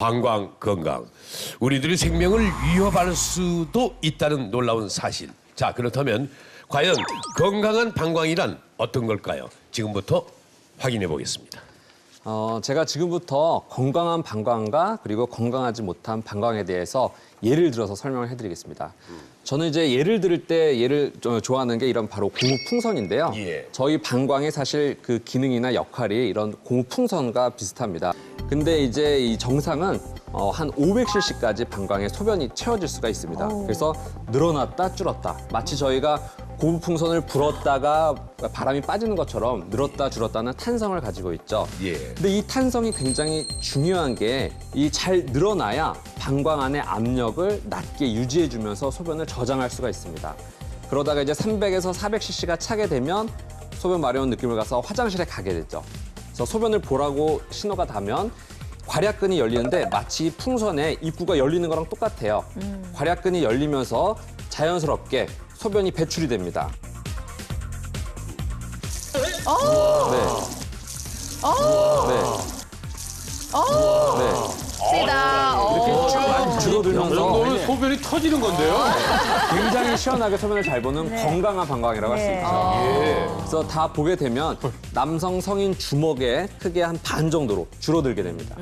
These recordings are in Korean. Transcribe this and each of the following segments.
방광 건강. 우리들의 생명을 위협할 수도 있다는 놀라운 사실. 자, 그렇다면 과연 건강한 방광이란 어떤 걸까요? 지금부터 확인해 보겠습니다. 제가 지금부터 건강한 방광과 그리고 건강하지 못한 방광에 대해서 예를 들어서 설명을 해드리겠습니다. 저는 이제 예를 들을 때 좋아하는 게 이런 바로 고무풍선인데요. 예. 저희 방광의 사실 그 기능이나 역할이 이런 고무풍선과 비슷합니다. 근데 이제 이 정상은 한 500cc까지 방광에 소변이 채워질 수가 있습니다. 그래서 늘어났다 줄었다. 마치 저희가 고무풍선을 불었다가 바람이 빠지는 것처럼 늘었다 줄었다는 탄성을 가지고 있죠. 예. 근데 이 탄성이 굉장히 중요한 게 이 잘 늘어나야 방광 안의 압력을 낮게 유지해주면서 소변을 저장할 수가 있습니다. 그러다가 이제 300에서 400cc가 차게 되면 소변 마려운 느낌을 가서 화장실에 가게 되죠. 그래서 소변을 보라고 신호가 닿으면 괄약근이 열리는데 마치 풍선의 입구가 열리는 거랑 똑같아요. 괄약근이 열리면서 자연스럽게 소변이 배출이 됩니다. 네. 네. 세다. 이렇게 줄어들면서 이거는 소변이 터지는 건데요? 굉장히 시원하게 소변을 잘 보는 건강한 방광이라고 할 수 있죠. 그래서 다 보게 되면 남성 성인 주먹의 크기 한 반 정도로 줄어들게 됩니다.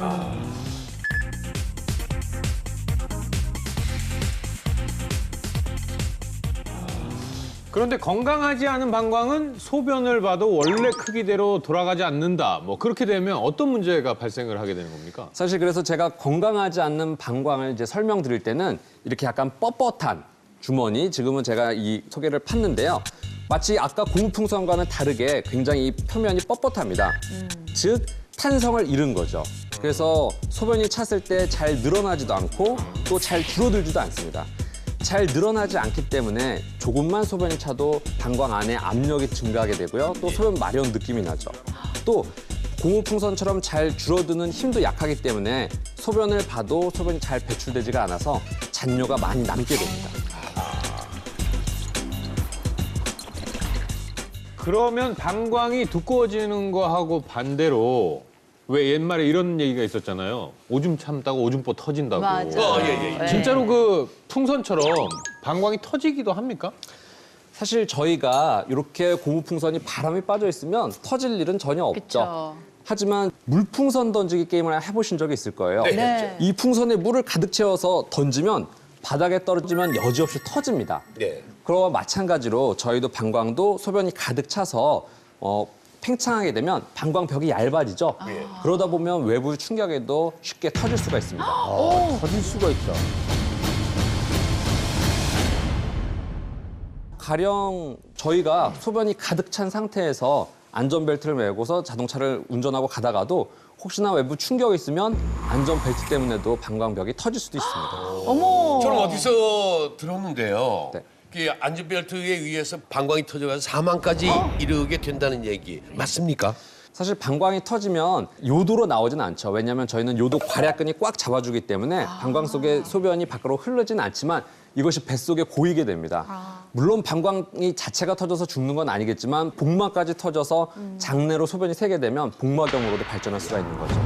그런데 건강하지 않은 방광은 소변을 봐도 원래 크기대로 돌아가지 않는다. 뭐 그렇게 되면 어떤 문제가 발생을 하게 되는 겁니까? 사실 그래서 제가 건강하지 않는 방광을 이제 설명드릴 때는 이렇게 약간 뻣뻣한 주머니, 지금은 제가 이 소개를 팠는데요. 마치 아까 고무풍선과는 다르게 굉장히 이 표면이 뻣뻣합니다. 즉 탄성을 잃은 거죠. 그래서 소변이 찼을 때 잘 늘어나지도 않고 또 잘 줄어들지도 않습니다. 잘 늘어나지 않기 때문에 조금만 소변이 차도 방광 안에 압력이 증가하게 되고요. 또 소변 마려운 느낌이 나죠. 또 고무풍선처럼 잘 줄어드는 힘도 약하기 때문에 소변을 봐도 소변이 잘 배출되지가 않아서 잔뇨가 많이 남게 됩니다. 그러면 방광이 두꺼워지는 거하고 반대로 왜 옛말에 이런 얘기가 있었잖아요. 오줌 참다가 오줌보 터진다고. 맞아. 예. 진짜로 그 풍선처럼 방광이 터지기도 합니까? 사실 저희가 이렇게 고무풍선이 바람이 빠져 있으면 터질 일은 전혀 없죠. 그쵸. 하지만 물풍선 던지기 게임을 해보신 적이 있을 거예요. 네. 이 풍선에 물을 가득 채워서 던지면 바닥에 떨어지면 여지없이 터집니다. 네. 그와 마찬가지로 저희도 방광도 소변이 가득 차서 팽창하게 되면 방광벽이 얇아지죠. 그러다 보면 외부 충격에도 쉽게 터질 수가 있습니다. 터질 수가 있다. 가령 저희가 소변이 가득 찬 상태에서 안전벨트를 메고서 자동차를 운전하고 가다가도 혹시나 외부 충격이 있으면 안전벨트 때문에도 방광벽이 터질 수도 있습니다. 어머. 저는 어디서 들었는데요. 네. 그 안전벨트에 의해서 방광이 터져가서 사망까지 이르게 된다는 얘기 맞습니까? 사실 방광이 터지면 요도로 나오진 않죠. 왜냐하면 저희는 요도 괄약근이 꽉 잡아주기 때문에 방광 속에 소변이 밖으로 흐르지는 않지만 이것이 뱃속에 고이게 됩니다. 물론 방광이 자체가 터져서 죽는 건 아니겠지만 복막까지 터져서 장내로 소변이 새게 되면 복막염으로도 발전할 수가 있는 거죠.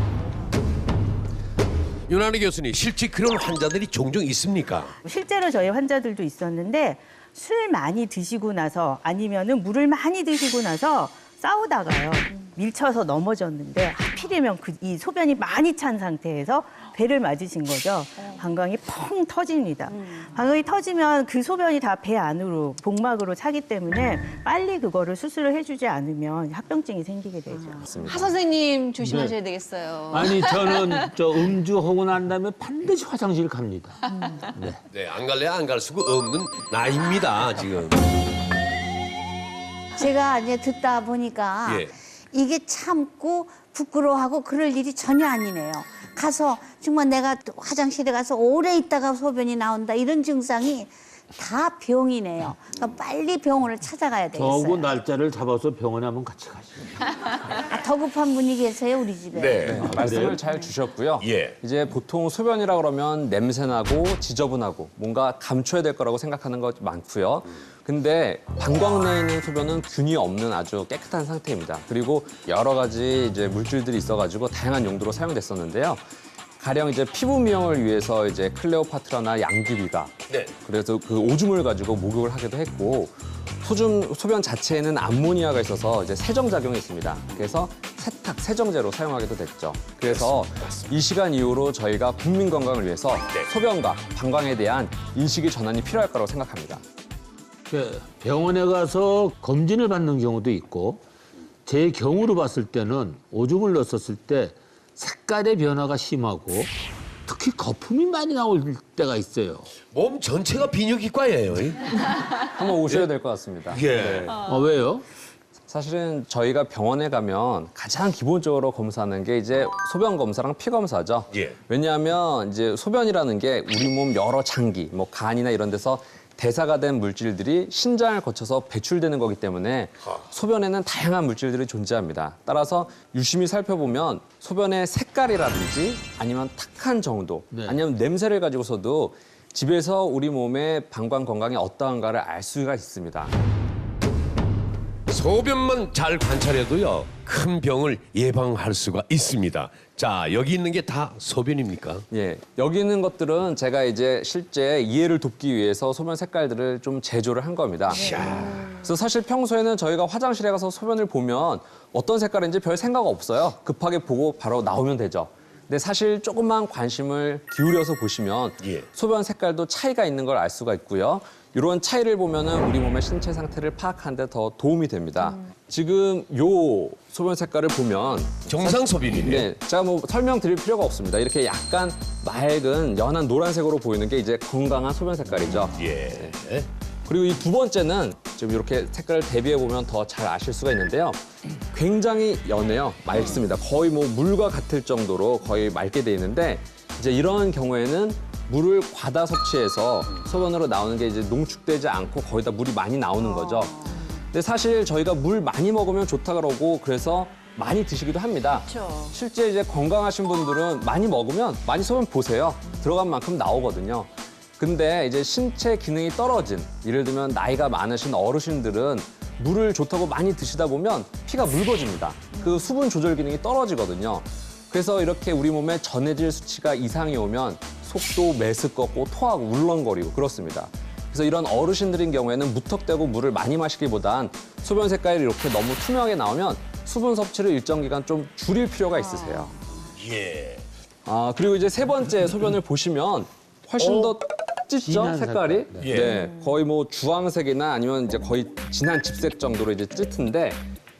윤한희 교수님, 실제 그런 환자들이 종종 있습니까? 실제로 저희 환자들도 있었는데 술 많이 드시고 나서 아니면은 물을 많이 드시고 나서 싸우다가요 밀쳐서 넘어졌는데 하필이면 이 소변이 많이 찬 상태에서 배를 맞으신 거죠. 방광이 펑 터집니다. 방광이 터지면 그 소변이 다 배 안으로 복막으로 차기 때문에 빨리 그거를 수술을 해주지 않으면 합병증이 생기게 되죠. 하 선생님 조심하셔야 되겠어요. 아니 저는 저 음주하고 난 다음에 반드시 화장실 갑니다. 네. 네, 안 갈래 안 갈 수가 없는 나이입니다, 지금. 제가 이제 듣다 보니까 예. 이게 참고 부끄러워하고 그럴 일이 전혀 아니네요. 가서 정말 내가 화장실에 가서 오래 있다가 소변이 나온다 이런 증상이 다 병이네요. 그러니까 빨리 병원을 찾아가야 저하고 되겠어요. 날짜를 잡아서 병원에 한번 같이 가시죠. 더 급한 분이 계세요 우리 집에. 네. 말씀을 잘 주셨고요. 예. 이제 보통 소변이라 그러면 냄새나고 지저분하고 뭔가 감춰야 될 거라고 생각하는 것 많고요. 근데 방광 내에 있는 소변은 균이 없는 아주 깨끗한 상태입니다. 그리고 여러 가지 이제 물질들이 있어가지고 다양한 용도로 사용됐었는데요. 가령 이제 피부 미용을 위해서 이제 클레오파트라나 양귀비가 네. 그래서 그 오줌을 가지고 목욕을 하기도 했고 소변 자체에는 암모니아가 있어서 이제 세정 작용이 있습니다. 그래서 세탁 세정제로 사용하기도 됐죠. 그래서 이 시간 이후로 저희가 국민 건강을 위해서 소변과 방광에 대한 인식의 전환이 필요할 거라고 생각합니다. 병원에 가서 검진을 받는 경우도 있고 제 경우로 봤을 때는 오줌을 넣었을 때 색깔의 변화가 심하고 특히 거품이 많이 나올 때가 있어요. 몸 전체가 비뇨기과예요. 한번 오셔야 될 것 같습니다. 예. 왜요? 사실은 저희가 병원에 가면 가장 기본적으로 검사하는 게 이제 소변 검사랑 피 검사죠. 예. 왜냐하면 이제 소변이라는 게 우리 몸 여러 장기, 뭐 간이나 이런 데서 대사가 된 물질들이 신장을 거쳐서 배출되는 거기 때문에 소변에는 다양한 물질들이 존재합니다. 따라서 유심히 살펴보면 소변의 색깔이라든지 아니면 탁한 정도, 아니면 냄새를 가지고서도 집에서 우리 몸의 방광 건강이 어떠한가를 알 수가 있습니다. 소변만 잘 관찰해도요, 큰 병을 예방할 수가 있습니다. 자, 여기 있는 게 다 소변입니까? 예, 여기 있는 것들은 제가 이제 실제 이해를 돕기 위해서 소변 색깔들을 좀 제조를 한 겁니다. 그래서 사실 평소에는 저희가 화장실에 가서 소변을 보면 어떤 색깔인지 별 생각 없어요. 급하게 보고 바로 나오면 되죠. 근데 사실 조금만 관심을 기울여서 보시면 예. 소변 색깔도 차이가 있는 걸 알 수가 있고요. 이런 차이를 보면은 우리 몸의 신체 상태를 파악하는 데 더 도움이 됩니다. 지금 요 소변 색깔을 보면 정상 소변이네요. 네, 제가 뭐 설명드릴 필요가 없습니다. 이렇게 약간 맑은 연한 노란색으로 보이는 게 이제 건강한 소변 색깔이죠. 예. 그리고 이 두 번째는 지금 이렇게 색깔을 대비해 보면 더 잘 아실 수가 있는데요. 굉장히 연해요. 맑습니다. 거의 뭐 물과 같을 정도로 거의 맑게 돼 있는데 이제 이런 경우에는 물을 과다 섭취해서 소변으로 나오는 게 이제 농축되지 않고 거의 다 물이 많이 나오는 거죠. 근데 사실 저희가 물 많이 먹으면 좋다 그러고 그래서 많이 드시기도 합니다. 실제 이제 건강하신 분들은 많이 먹으면 많이 소변 보세요. 들어간 만큼 나오거든요. 근데 이제 신체 기능이 떨어진, 예를 들면 나이가 많으신 어르신들은 물을 좋다고 많이 드시다 보면 피가 묽어집니다. 그 수분 조절 기능이 떨어지거든요. 그래서 이렇게 우리 몸에 전해질 수치가 이상이 오면 속도 메스껍고 토하고 울렁거리고 그렇습니다. 그래서 이런 어르신들인 경우에는 무턱대고 물을 많이 마시기보단 소변 색깔이 이렇게 너무 투명하게 나오면 수분 섭취를 일정 기간 좀 줄일 필요가 있으세요. 예. 그리고 이제 세 번째 소변을 보시면 훨씬 더 짙죠, 진한 색깔이? 색깔. 네. 거의 뭐 주황색이나 아니면 이제 거의 진한 짚색 정도로 이제 짙은데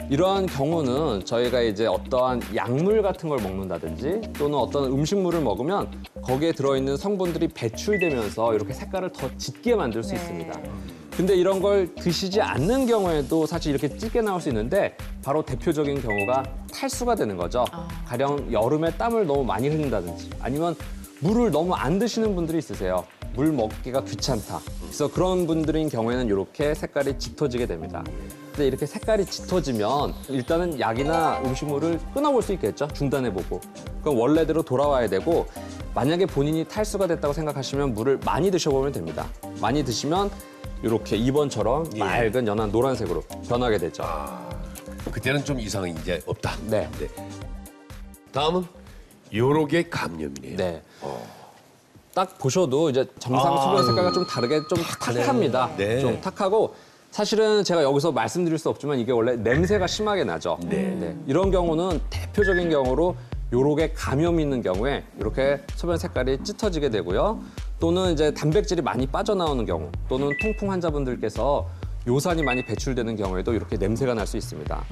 이러한 경우는 저희가 이제 어떠한 약물 같은 걸 먹는다든지 또는 어떤 음식물을 먹으면 거기에 들어있는 성분들이 배출되면서 이렇게 색깔을 더 짙게 만들 수 있습니다. 근데 이런 걸 드시지 않는 경우에도 사실 이렇게 짙게 나올 수 있는데 바로 대표적인 경우가 탈수가 되는 거죠. 가령 여름에 땀을 너무 많이 흘린다든지 아니면 물을 너무 안 드시는 분들이 있으세요. 물 먹기가 귀찮다. 그래서 그런 분들인 경우에는 이렇게 색깔이 짙어지게 됩니다. 근데 이렇게 색깔이 짙어지면 일단은 약이나 음식물을 끊어볼 수 있겠죠. 중단해보고. 그럼 원래대로 돌아와야 되고 만약에 본인이 탈수가 됐다고 생각하시면 물을 많이 드셔보면 됩니다. 많이 드시면 이렇게 2번처럼 맑은 연한 노란색으로 변하게 되죠. 그때는 좀 이상이 이제 없다. 네. 다음은 요로게 감염이네요. 네. 딱 보셔도 이제 정상 소변 색깔과 좀 다르게 좀 탁합니다. 네. 좀 탁하고 사실은 제가 여기서 말씀드릴 수 없지만 이게 원래 냄새가 심하게 나죠. 네. 이런 경우는 대표적인 경우로 요로게 감염이 있는 경우에 이렇게 소변 색깔이 짙어지게 되고요. 또는 이제 단백질이 많이 빠져나오는 경우 또는 통풍 환자분들께서 요산이 많이 배출되는 경우에도 이렇게 냄새가 날 수 있습니다.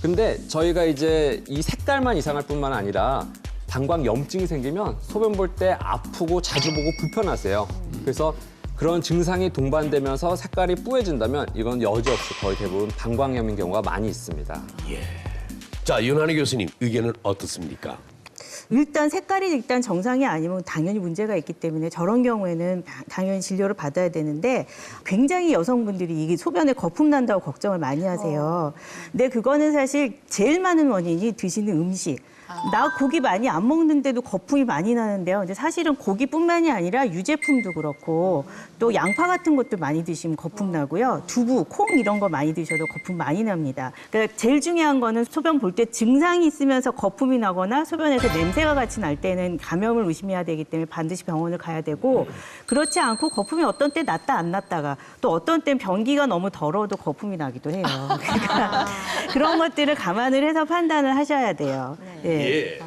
근데 저희가 이제 이 색깔만 이상할 뿐만 아니라 방광 염증이 생기면 소변 볼 때 아프고 자주 보고 불편하세요. 그래서 그런 증상이 동반되면서 색깔이 뿌얘진다면 이건 여지없이 거의 대부분 방광염인 경우가 많이 있습니다. 자, 윤한희 교수님 의견은 어떻습니까? 일단 색깔이 일단 정상이 아니면 당연히 문제가 있기 때문에 저런 경우에는 당연히 진료를 받아야 되는데 굉장히 여성분들이 이게 소변에 거품 난다고 걱정을 많이 하세요. 근데 그거는 사실 제일 많은 원인이 드시는 음식. 나 고기 많이 안 먹는데도 거품이 많이 나는데요. 이제 사실은 고기뿐만이 아니라 유제품도 그렇고 또 양파 같은 것도 많이 드시면 거품 나고요. 두부, 콩 이런 거 많이 드셔도 거품 많이 납니다. 그러니까 제일 중요한 거는 소변 볼 때 증상이 있으면서 거품이 나거나 소변에서 냄새가 같이 날 때는 감염을 의심해야 되기 때문에 반드시 병원을 가야 되고 그렇지 않고 거품이 어떤 때 났다 안 났다가 또 어떤 땐 변기가 너무 더러워도 거품이 나기도 해요. 그러니까 그런 것들을 감안을 해서 판단을 하셔야 돼요. 예. 예.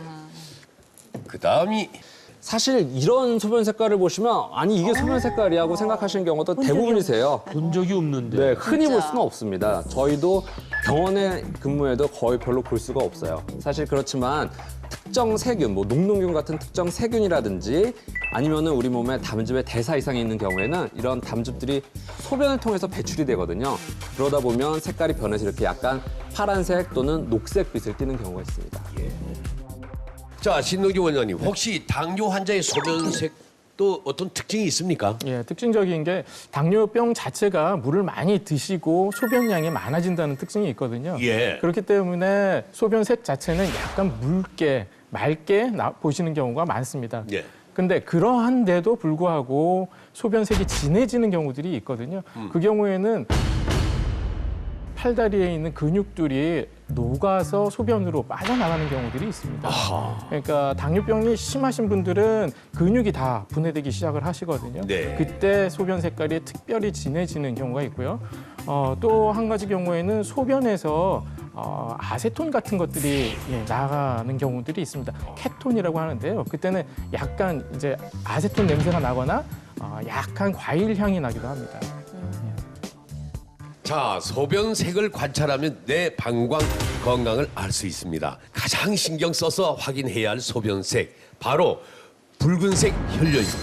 그다음이 사실 이런 소변 색깔을 보시면 아니 이게 소변 색깔이야 하고 생각하시는 경우도 대부분이세요. 본 적이 없는데. 네, 흔히 볼 수는 없습니다. 저희도 병원에 근무해도 거의 별로 볼 수가 없어요. 사실 그렇지만 특정 세균, 뭐 녹농균 같은 특정 세균이라든지 아니면은 우리 몸에 담즙의 대사 이상이 있는 경우에는 이런 담즙들이 소변을 통해서 배출이 되거든요. 그러다 보면 색깔이 변해서 이렇게 약간 파란색 또는 녹색빛을 띠는 경우가 있습니다. 자, 신동기 원장님, 혹시 당뇨 환자의 소변색도 어떤 특징이 있습니까? 예, 특징적인 게 당뇨병 자체가 물을 많이 드시고 소변량이 많아진다는 특징이 있거든요. 예. 그렇기 때문에 소변색 자체는 약간 묽게, 맑게 보시는 경우가 많습니다. 예. 근데 그러한데도 불구하고 소변색이 진해지는 경우들이 있거든요. 그 경우에는 팔다리에 있는 근육들이 녹아서 소변으로 빠져나가는 경우들이 있습니다. 그러니까 당뇨병이 심하신 분들은 근육이 다 분해되기 시작을 하시거든요. 네. 그때 소변 색깔이 특별히 진해지는 경우가 있고요. 또 한 가지 경우에는 소변에서 아세톤 같은 것들이 나가는 경우들이 있습니다. 케톤이라고 하는데요. 그때는 약간 이제 아세톤 냄새가 나거나 약간 과일 향이 나기도 합니다. 자, 소변색을 관찰하면 내 방광 건강을 알 수 있습니다. 가장 신경 써서 확인해야 할 소변색, 바로 붉은색 혈뇨입니다.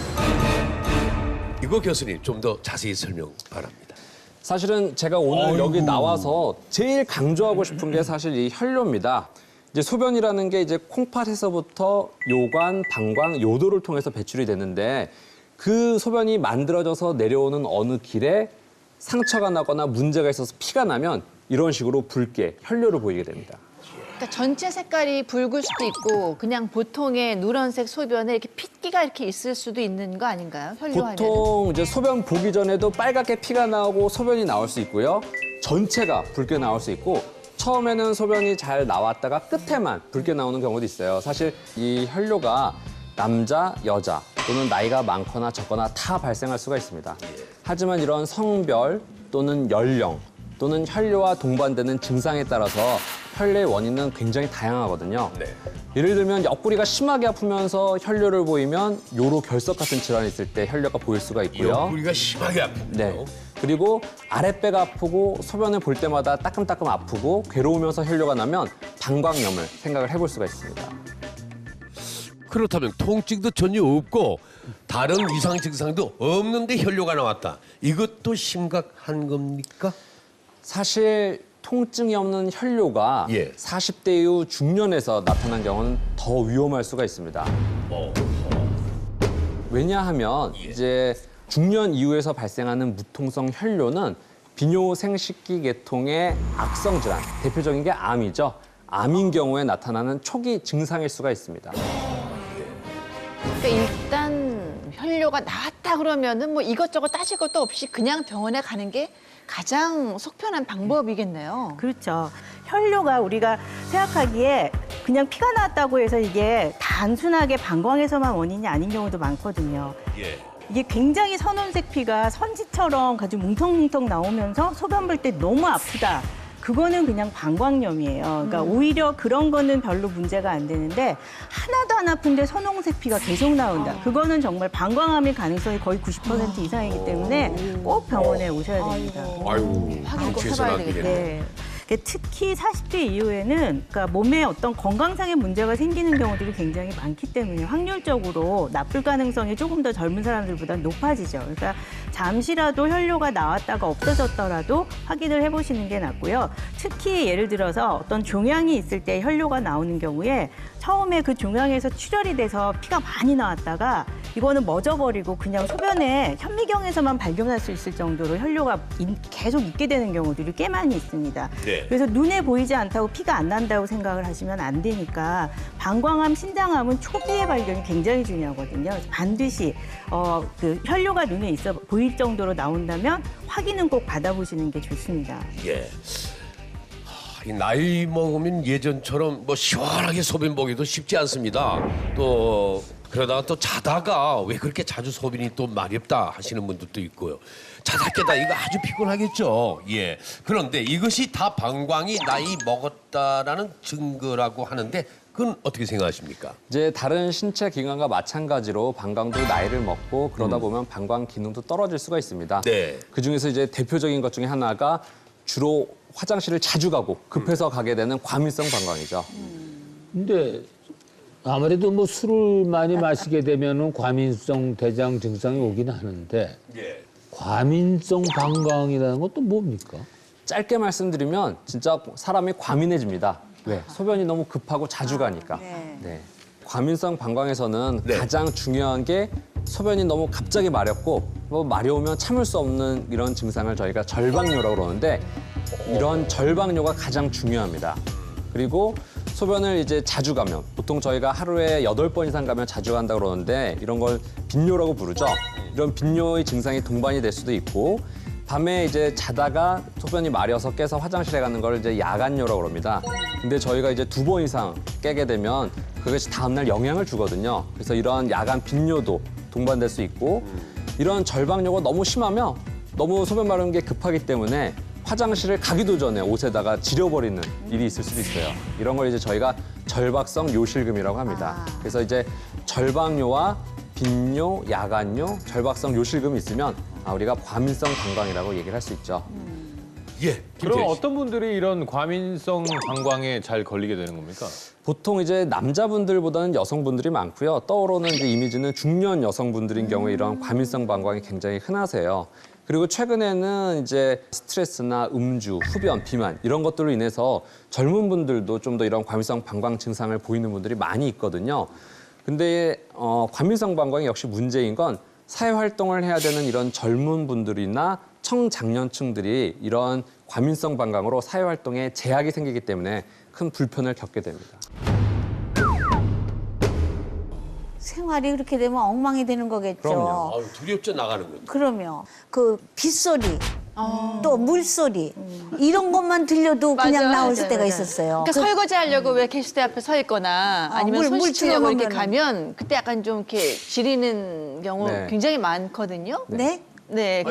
이거 교수님 좀 더 자세히 설명 바랍니다. 사실은 제가 오늘 여기 나와서 제일 강조하고 싶은 게 사실 이 혈뇨입니다. 이제 소변이라는 게 이제 콩팥에서부터 요관, 방광, 요도를 통해서 배출이 되는데 그 소변이 만들어져서 내려오는 어느 길에 상처가 나거나 문제가 있어서 피가 나면 이런 식으로 붉게 혈뇨를 보이게 됩니다. 그러니까 전체 색깔이 붉을 수도 있고 그냥 보통의 누런색 소변에 이렇게 핏기가 이렇게 있을 수도 있는 거 아닌가요? 혈뇨하면. 보통 이제 소변 보기 전에도 빨갛게 피가 나오고 소변이 나올 수 있고요. 전체가 붉게 나올 수 있고 처음에는 소변이 잘 나왔다가 끝에만 붉게 나오는 경우도 있어요. 사실 이 혈뇨가 남자, 여자 또는 나이가 많거나 적거나 다 발생할 수가 있습니다. 하지만 이런 성별 또는 연령 또는 혈뇨와 동반되는 증상에 따라서 혈뇨의 원인은 굉장히 다양하거든요. 네. 예를 들면 옆구리가 심하게 아프면서 혈뇨를 보이면 요로 결석 같은 질환이 있을 때 혈뇨가 보일 수가 있고요. 옆구리가 심하게 아픕니다. 네. 그리고 아랫배가 아프고 소변을 볼 때마다 따끔따끔 아프고 괴로우면서 혈뇨가 나면 방광염을 생각을 해볼 수가 있습니다. 그렇다면 통증도 전혀 없고 다른 이상 증상도 없는데 혈뇨가 나왔다. 이것도 심각한 겁니까? 사실 통증이 없는 혈뇨가 예. 40대 이후 중년에서 나타난 경우는 더 위험할 수가 있습니다. 왜냐하면 이제 중년 이후에서 발생하는 무통성 혈뇨는 비뇨생식기 계통의 악성 질환, 대표적인 게 암이죠. 암인 경우에 나타나는 초기 증상일 수가 있습니다. 그러니까 일단 혈뇨가 나왔다 그러면은 뭐 이것저것 따질 것도 없이 그냥 병원에 가는 게 가장 속편한 방법이겠네요. 그렇죠. 혈뇨가 우리가 생각하기에 그냥 피가 나왔다고 해서 이게 단순하게 방광에서만 원인이 아닌 경우도 많거든요. 예. 이게 굉장히 선홍색 피가 선지처럼 아주 뭉텅뭉텅 나오면서 소변 볼 때 너무 아프다. 그거는 그냥 방광염이에요. 그러니까 오히려 그런 거는 별로 문제가 안 되는데 하나도 안 아픈데 선홍색 피가 계속 나온다. 그거는 정말 방광암일 가능성이 거의 90% 이상이기 때문에 꼭 병원에 오셔야 됩니다. 아이고, 확인 꼭 최선 해봐야 하겠네. 네. 특히 40대 이후에는 그러니까 몸에 어떤 건강상의 문제가 생기는 경우들이 굉장히 많기 때문에 확률적으로 나쁠 가능성이 조금 더 젊은 사람들보다 높아지죠. 그러니까 잠시라도 혈뇨가 나왔다가 없어졌더라도 확인을 해보시는 게 낫고요. 특히 예를 들어서 어떤 종양이 있을 때 혈뇨가 나오는 경우에 처음에 그 종양에서 출혈이 돼서 피가 많이 나왔다가 이거는 멎어버리고 그냥 소변에 현미경에서만 발견할 수 있을 정도로 혈뇨가 계속 있게 되는 경우들이 꽤 많이 있습니다. 네. 그래서 눈에 보이지 않다고 피가 안 난다고 생각을 하시면 안 되니까 방광암, 신장암은 초기의 발견이 굉장히 중요하거든요. 반드시 그 혈뇨가 눈에 있어 보일 정도로 나온다면 확인은 꼭 받아보시는 게 좋습니다. 예. 이 나이 먹으면 예전처럼 뭐 시원하게 소변 보기도 쉽지 않습니다. 또 그러다가 또 자다가 왜 그렇게 자주 소변이 또 마렵다 하시는 분들도 있고요. 자다 깨다 이거 아주 피곤하겠죠. 예. 그런데 이것이 다 방광이 나이 먹었다라는 증거라고 하는데 그건 어떻게 생각하십니까? 이제 다른 신체 기관과 마찬가지로 방광도 나이를 먹고 그러다 보면 방광 기능도 떨어질 수가 있습니다. 네. 그 중에서 이제 대표적인 것 중에 하나가 주로 화장실을 자주 가고 급해서 가게 되는 과민성 방광이죠. 근데 아무래도 뭐 술을 많이 마시게 되면은 과민성 대장 증상이 오긴 하는데 예. 과민성 방광이라는 건 또 뭡니까? 짧게 말씀드리면 진짜 사람이 과민해집니다. 왜? 소변이 너무 급하고 자주 가니까. 네. 과민성 방광에서는 네. 가장 중요한 게 소변이 너무 갑자기 마렵고 뭐 마려우면 참을 수 없는 이런 증상을 저희가 절박뇨라고 그러는데 이런 절박뇨가 가장 중요합니다. 그리고 소변을 이제 자주 가면 보통 저희가 하루에 8번 이상 가면 자주 간다고 그러는데 이런 걸 빈뇨라고 부르죠. 이런 빈뇨의 증상이 동반이 될 수도 있고 밤에 이제 자다가 소변이 마려서 깨서 화장실에 가는 걸 이제 야간뇨라고 그럽니다. 근데 저희가 이제 2번 이상 깨게 되면 그것이 다음날 영향을 주거든요. 그래서 이런 야간 빈뇨도 동반될 수 있고 이런 절박뇨가 너무 심하면 너무 소변 마르는 게 급하기 때문에 화장실을 가기도 전에 옷에다가 지려버리는 일이 있을 수도 있어요. 이런 걸 이제 저희가 절박성 요실금이라고 합니다. 그래서 이제 절박뇨와 빈뇨, 야간뇨, 절박성 요실금이 있으면 우리가 과민성 방광이라고 얘기를 할 수 있죠. 예. 그럼 김태희 씨. 어떤 분들이 이런 과민성 방광에 잘 걸리게 되는 겁니까? 보통 이제 남자분들보다는 여성분들이 많고요. 떠오르는 이제 이미지는 중년 여성분들인 경우에 이런 과민성 방광이 굉장히 흔하세요. 그리고 최근에는 이제 스트레스나 음주, 흡연, 비만 이런 것들로 인해서 젊은 분들도 좀 더 이런 과민성 방광 증상을 보이는 분들이 많이 있거든요. 근데 과민성 방광이 역시 문제인 건 사회 활동을 해야 되는 이런 젊은 분들이나 청장년층들이 이런 과민성 방광으로 사회 활동에 제약이 생기기 때문에 큰 불편을 겪게 됩니다. 생활이 그렇게 되면 엉망이 되는 거겠죠. 그럼요. 아유, 두렵죠 나가는 건. 그러면 그 빗소리, 또 물소리 이런 것만 들려도 그냥 나올 때가 있었어요. 그러니까 설거지 하려고 왜 게시대 앞에 서 있거나 아니면 물 손 씻으려고 이렇게 틀어놓으면은. 가면 그때 약간 좀 이렇게 지리는 경우 네. 굉장히 많거든요. 네? 네,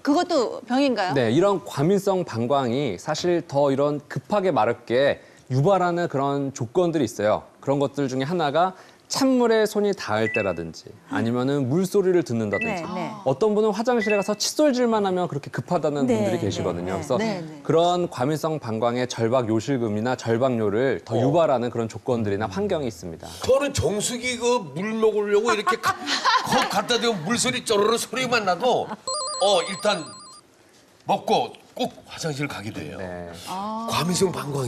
그것도 병인가요? 네, 이런 과민성 방광이 사실 더 이런 급하게 마렵게 유발하는 그런 조건들이 있어요. 그런 것들 중에 하나가 찬물에 손이 닿을 때라든지 아니면은 물소리를 듣는다든지 네, 네. 어떤 분은 화장실에 가서 칫솔질만 하면 그렇게 급하다는 네, 분들이 네, 계시거든요. 네. 그래서 네, 네. 그런 과민성 방광의 절박 요실금이나 절박뇨를 더 유발하는 그런 조건들이나 환경이 있습니다. 저는 정수기 그 물 먹으려고 이렇게 컵 갖다 대면 물소리 쪼르르 소리만 나도 일단 먹고 꼭 화장실 가기도 해요. 네. 과민성 방광